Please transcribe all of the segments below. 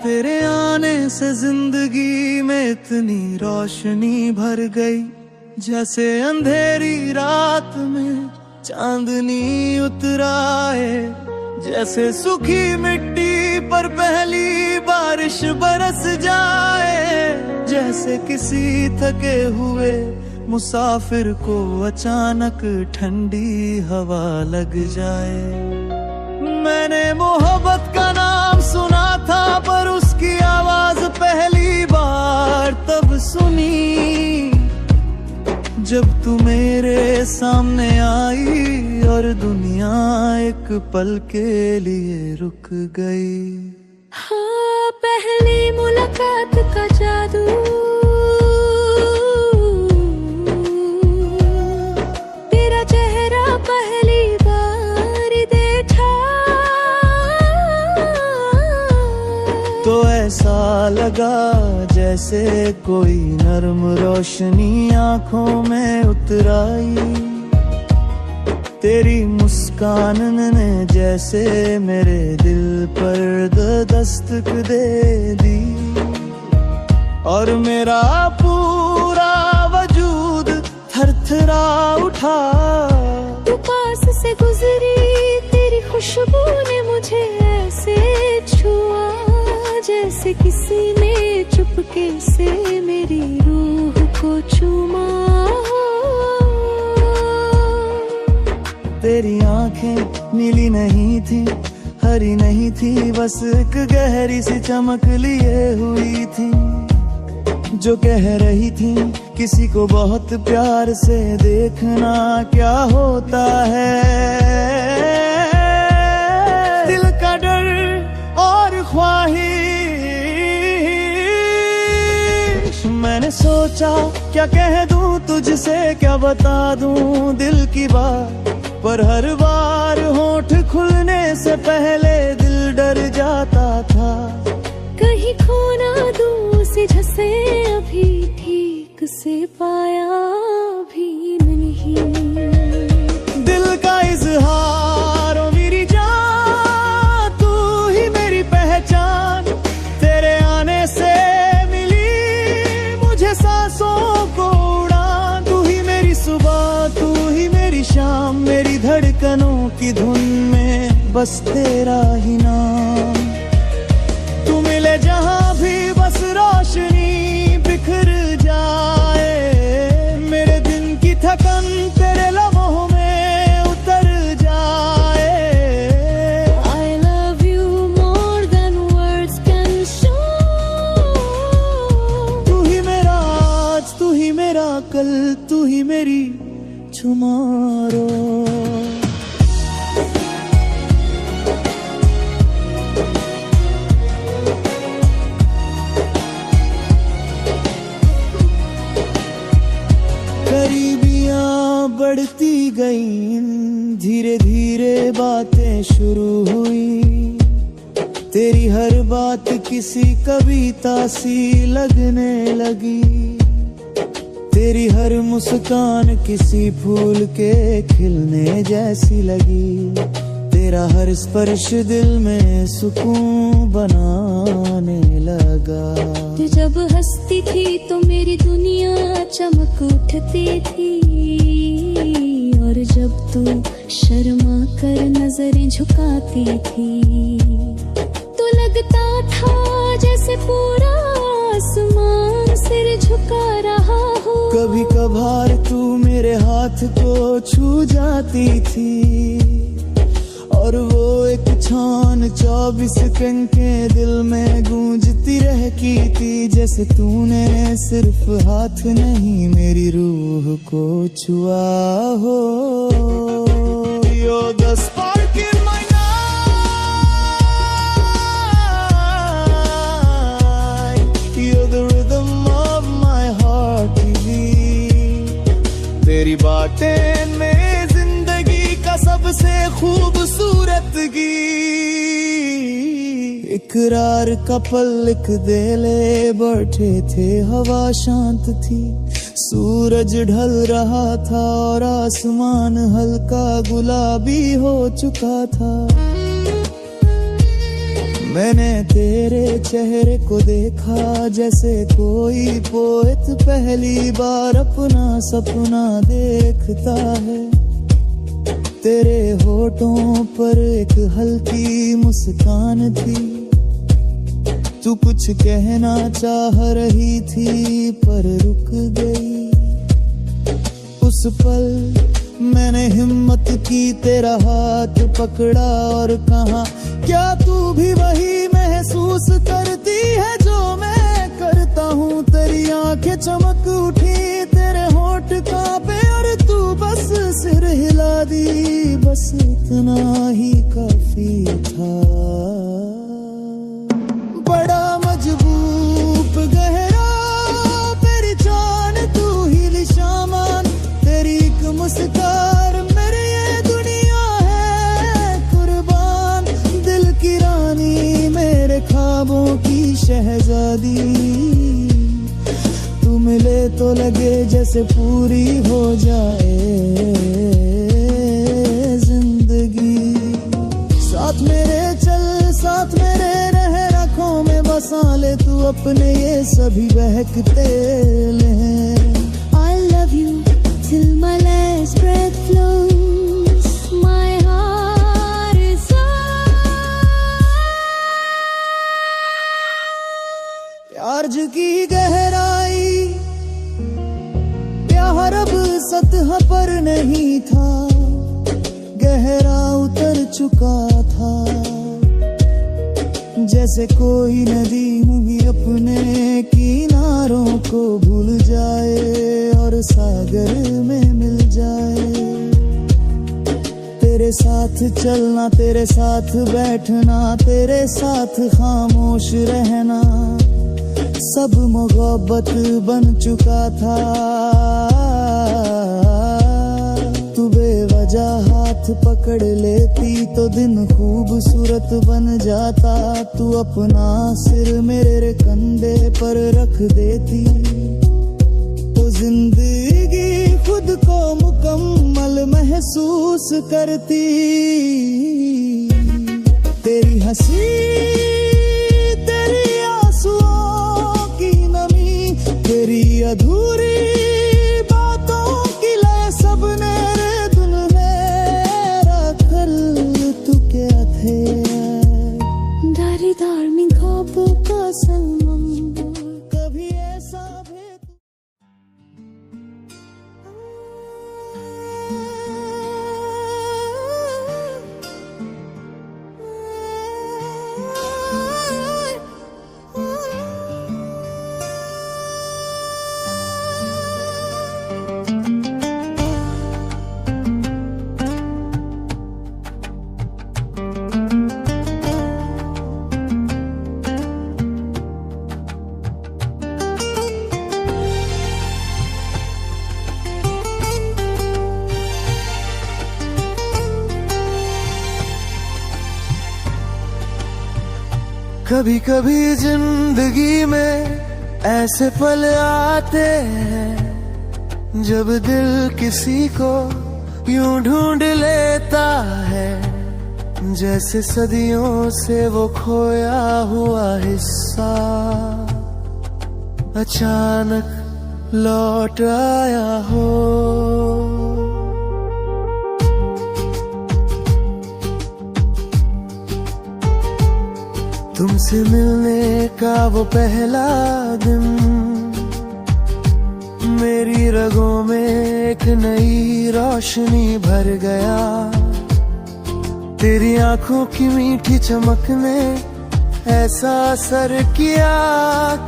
तेरे आने से जिंदगी में इतनी रोशनी भर गई, जैसे अंधेरी रात में चांदनी उतराए, जैसे सूखी मिट्टी पर पहली बारिश बरस जाए, जैसे किसी थके हुए मुसाफिर को अचानक ठंडी हवा लग जाए। मैंने मोहब्बत का नाम सुना था, पर उसकी आवाज पहली बार तब सुनी जब तू मेरे सामने आई और दुनिया एक पल के लिए रुक गई। हाँ, पहली मुलाकात का जादू, तेरा चेहरा पहली बार देखा तो ऐसा लगा जैसे कोई नर्म रोशनी आंखों में उतर आई। तेरी मुस्कान ने जैसे मेरे दिल पर दस्तक दे दी, और मेरा पूरा वजूद थरथरा उठा। तू पास से गुजरी, तेरी खुशबू ने मुझे ऐसे छुआ, जैसे किसी ने चुपके से मेरी रूह को चूमा। तेरी आंखें नीली नहीं थी, हरी नहीं थी, बस एक गहरी सी चमक लिए हुई थी, जो कह रही थी किसी को बहुत प्यार से देखना क्या होता है। दिल का डर और ख्वाहिश, मैंने सोचा क्या कह दूं तुझसे, क्या बता दूं दिल की बात, पर हर बार होठ खुलने से पहले दिल डर जाता था। कहीं खो ना दूं उसे जैसे अभी ठीक से पाया भी नहीं। दिल का इजहार ओ मेरी जान, तू ही मेरी पहचान, तेरे आने से मिली मुझे सांसों को उड़ान। तू ही मेरी सुबह, तू ही मेरी शाम, मेरी धड़कनों की धुन में बस तेरा ही नाम। तू मिले जहां भी बस रोशनी बिखर जाए, मेरे दिन की थकन तेरे लम्हों में उतर जाए। I love you more than words can show। तू ही मेरा आज, तू ही मेरा कल, तू ही मेरी tomorrow। करीबियां बढ़ती गईं, धीरे धीरे बातें शुरू हुई, तेरी हर बात किसी कविता सी लगने लगी, तेरी हर मुस्कान किसी फूल के खिलने जैसी लगी, तेरा हर स्पर्श दिल में सुकून बनाने लगा। तू जब हंसती थी तो मेरी दुनिया चमक उठती थी, और जब तू शर्मा कर नजरें झुकाती थी तो लगता था जैसे पूरा आसमान सिर झुका रहा हो। कभी कभार तू मेरे हाथ को छू जाती थी, और वो एक छान 24 घंटे दिल में गूंजती रहती थी, जैसे तूने सिर्फ हाथ नहीं मेरी रूह को छुआ हो। You're the spark in my night, you're the rhythm of my heart beat। तेरी बातें में जिंदगी का सबसे खूबसूरत गीत। इकरार का पल लिख दे ले बैठे थे, हवा शांत थी, सूरज ढल रहा था और आसमान हल्का गुलाबी हो चुका था। मैंने तेरे चेहरे को देखा जैसे कोई पोएट पहली बार अपना सपना देखता है। तेरे होठों पर एक हल्की मुस्कान थी, तू कुछ कहना चाह रही थी पर रुक गई। उस पल मैंने हिम्मत की, तेरा हाथ पकड़ा और कहा, क्या तू भी वही महसूस करती है जो मैं करता हूँ। तेरी आंखें चमक उठी, तेरे होठ कांपे और तू बस सिर हिला दी। बस इतना ही काफी था। बड़ा मजबूब गहरा तेरी जान, तू ही निशामान, तेरी एक मुस्कान मेरी ये दुनिया है कुर्बान। दिल की रानी, मेरे ख्वाबों की शहजादी, तू मिले तो लगे जैसे पूरी हो जाए जिंदगी। साथ मेरे चल, साथ मेरे रह, आँखों में बसा ले तू अपने ये सभी बहकते लहर। I love you till my last breath flows. My heart is प्यार की गहराई, प्यार अब सतह पर नहीं था, गहरा उतर चुका था। जैसे कोई नदी मुही अपने किनारों को भूल जाए और सागर में मिल जाए। तेरे साथ चलना, तेरे साथ बैठना, तेरे साथ खामोश रहना, सब मोहब्बत बन चुका था। तू बेवजह हाथ पकड़ लेती तो दिन खूबसूरत बन जाता। तू अपना सिर मेरे कंधे पर रख देती तो जिंदगी खुद को मुकम्मल महसूस करती। तेरी हंसी, तेरी आंसुओं की नमी, तेरी अधूरी बातों की लय, सबने दिल मेरा कल तू क्या थे। दारीदार में ख्वाबों का सलमान, कभी ऐसा भी कभी कभी जिंदगी में ऐसे पल आते हैं जब दिल किसी को यूं ढूंढ लेता है, जैसे सदियों से वो खोया हुआ हिस्सा अचानक लौट आया हो। तुमसे मिलने का वो पहला दिन मेरी रगों में एक नई रोशनी भर गया। तेरी आंखों की मीठी चमक ने ऐसा असर किया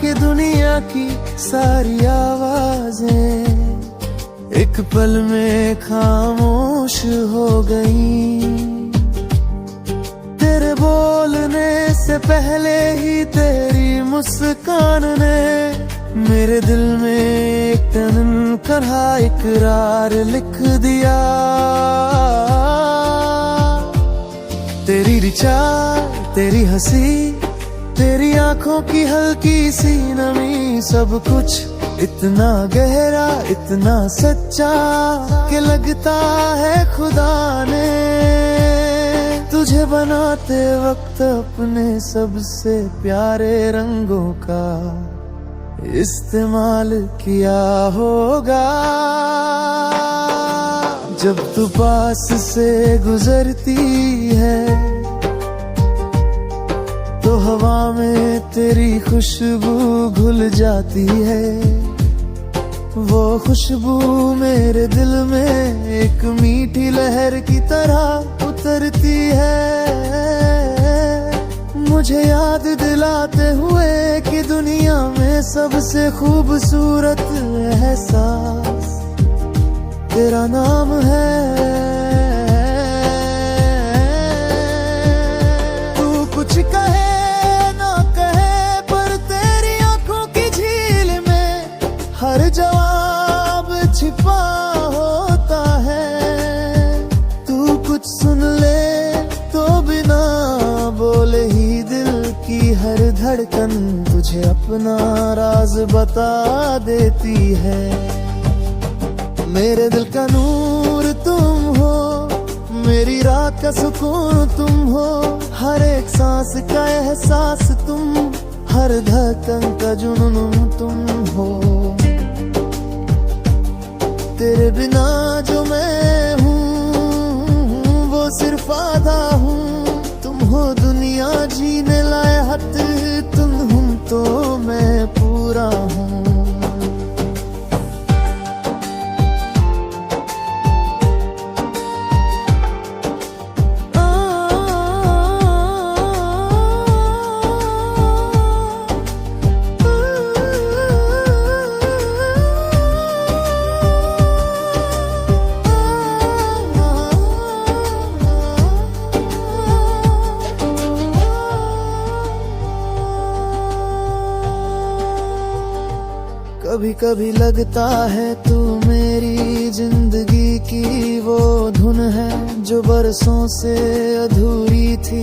कि दुनिया की सारी आवाजें एक पल में खामोश हो गईं। तेरे बोलने से पहले ही तेरी मुस्कान ने मेरे दिल में एक तन करा इकरार लिख दिया। तेरी रिचार, तेरी हंसी, तेरी आंखों की हल्की सी नमी, सब कुछ इतना गहरा, इतना सच्चा कि लगता है खुदा ने तुझे बनाते वक्त अपने सबसे प्यारे रंगों का इस्तेमाल किया होगा। जब तू पास से गुजरती है तो हवा में तेरी खुशबू घुल जाती है। वो खुशबू मेरे दिल में एक मीठी लहर की तरह उतरती है, मुझे याद दिलाते हुए कि दुनिया में सबसे खूबसूरत एहसास तेरा नाम है। तू कुछ कहे ना कहे पर तेरी आंखों की झील में हर जवाब छिपा होता है। तू कुछ सुन ले तो बिना बोले ही दिल की हर धड़कन तुझे अपना राज बता देती है। मेरे दिल का नूर तुम हो, मेरी रात का सुकून तुम हो, हर एक सांस का एहसास तुम, हर धड़कन का जुनून तुम हो। तेरे बिना जो मैं हूँ वो सिर्फ आधा हूँ। तुम हो दुनिया जीने लायक, तुम हूँ तो मैं पूरा हूँ। कभी कभी लगता है तू मेरी जिंदगी की वो धुन है जो बरसों से अधूरी थी।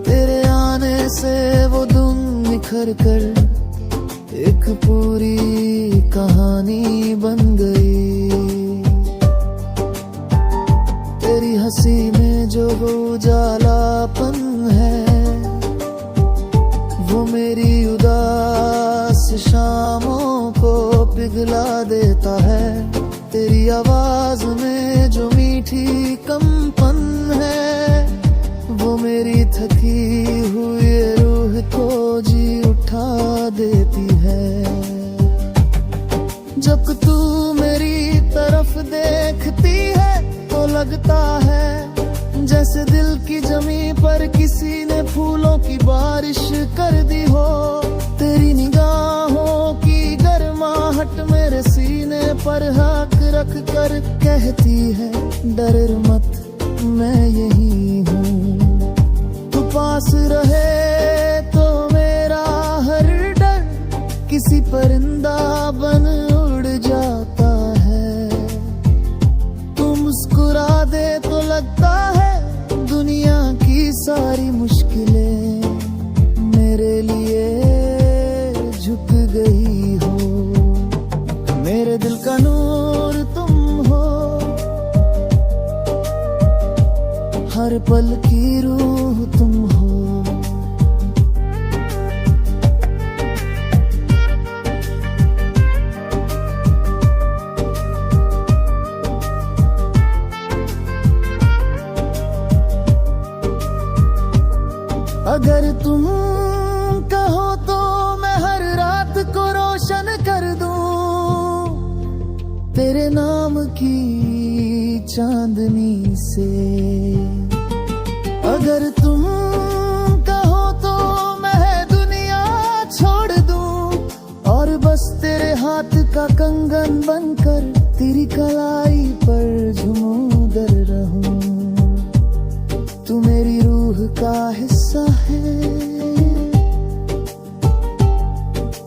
तेरे आने से वो धुन निखर कर एक पूरी कहानी बन गई। तेरी हंसी में जो वो उजालापन है वो मेरी उदास शामों को पिघला देता है। तेरी आवाज में जो मीठी कंपन है वो मेरी थकी हुई रूह को जी उठा देती है। जब तू मेरी तरफ देखती है तो लगता है जैसे दिल की जमी पर किसी ने फूलों की बारिश कर दी हो। तेरी निगाहों की गर्माहट मेरे सीने पर हाथ रख कर कहती है डर मत मैं यही हूँ। तू पास रहे तो मेरा हर डर किसी परिंदा बन उड़ जाता है। तू मुस्कुरा दे तो लगता है दुनिया की सारी मुश्किलें मेरे लिए झुक गई हो। मेरे दिल का नूर तुम हो, हर पल की रूह तुम हो। अगर तुम कहो तो मैं हर रात को रोशन कर दूं तेरे नाम की चांदनी से। अगर तुम कहो तो मैं दुनिया छोड़ दूं और बस तेरे हाथ का कंगन बनकर तेरी कलाई पर झूमर रहूं। तू मेरी रूह का हिस्सा है,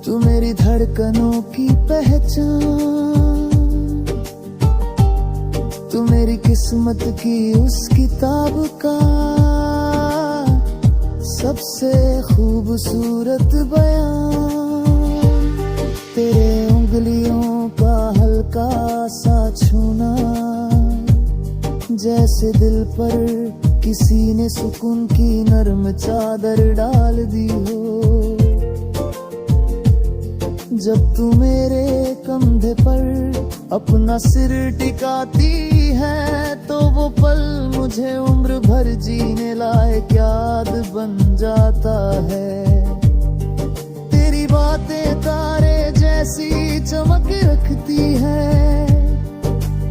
तू मेरी धड़कनों की पहचान, तू मेरी किस्मत की उस किताब का सबसे खूबसूरत बयान। तेरे उंगलियों का हल्का सा छूना जैसे दिल पर किसी ने सुकून की नरम चादर डाल दी हो। जब तू मेरे कंधे पर अपना सिर टिकाती है तो वो पल मुझे उम्र भर जीने लायक याद बन जाता है। तेरी बातें तारे जैसी चमक रखती है,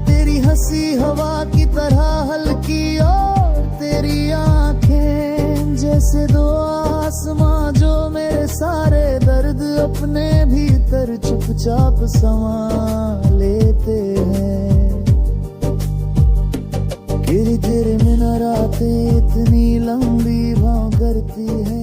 तेरी हंसी हवा की तरह हल्की और तेरी आंखें जैसे दो आसमां जो मेरे सारे दर्द अपने भीतर चुपचाप समा लेते हैं। तेरी तेरे में न रातें इतनी लंबी भाव करती है।